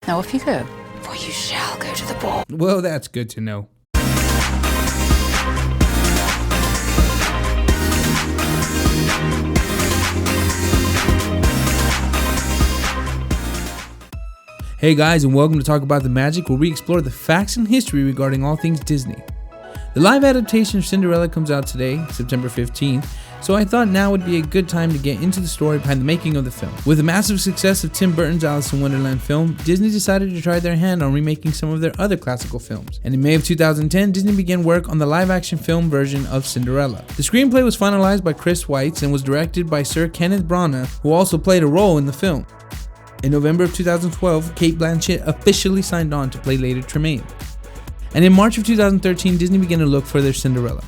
Now off you go, for you shall go to the ball. Well, that's good to know. Hey guys, and welcome to Talk About the Magic, where we explore the facts and history regarding all things Disney. The live adaptation of Cinderella comes out today, September 15th, so I thought now would be a good time to get into the story behind the making of the film. With the massive success of Tim Burton's Alice in Wonderland film, Disney decided to try their hand on remaking some of their other classical films. And in May of 2010, Disney began work on the live-action film version of Cinderella. The screenplay was finalized by Chris Weitz and was directed by Sir Kenneth Branagh, who also played a role in the film. In November of 2012, Cate Blanchett officially signed on to play Lady Tremaine. And in March of 2013, Disney began to look for their Cinderella.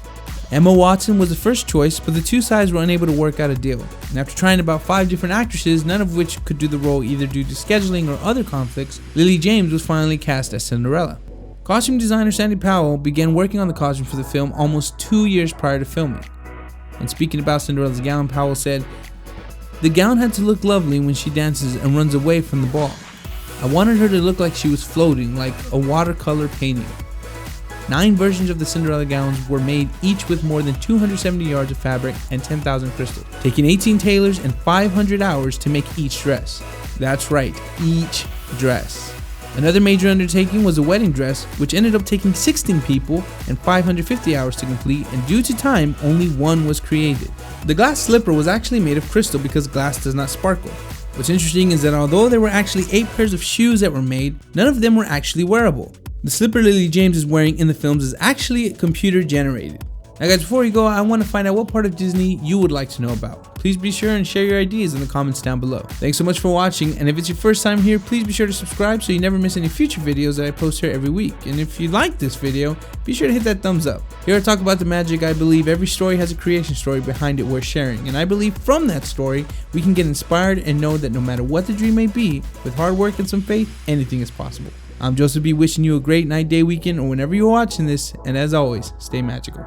Emma Watson was the first choice, but the two sides were unable to work out a deal. And after trying about 5 different actresses, none of which could do the role either due to scheduling or other conflicts, Lily James was finally cast as Cinderella. Costume designer Sandy Powell began working on the costume for the film almost 2 years prior to filming. And speaking about Cinderella's gown, Powell said, "The gown had to look lovely when she dances and runs away from the ball. I wanted her to look like she was floating, like a watercolor painting." 9 versions of the Cinderella gowns were made, each with more than 270 yards of fabric and 10,000 crystals, taking 18 tailors and 500 hours to make each dress. That's right, each dress. Another major undertaking was a wedding dress, which ended up taking 16 people and 550 hours to complete, and due to time, only one was created. The glass slipper was actually made of crystal because glass does not sparkle. What's interesting is that although there were actually 8 pairs of shoes that were made, none of them were actually wearable. The slipper Lily James is wearing in the films is actually computer generated. Now guys, before you go, I want to find out what part of Disney you would like to know about. Please be sure and share your ideas in the comments down below. Thanks so much for watching, and if it's your first time here, please be sure to subscribe so you never miss any future videos that I post here every week. And if you like this video, be sure to hit that thumbs up. Here at Talk About the Magic, I believe every story has a creation story behind it worth sharing, and I believe from that story, we can get inspired and know that no matter what the dream may be, with hard work and some faith, anything is possible. I'm Joseph B, wishing you a great night, day, weekend, or whenever you're watching this, and as always, stay magical.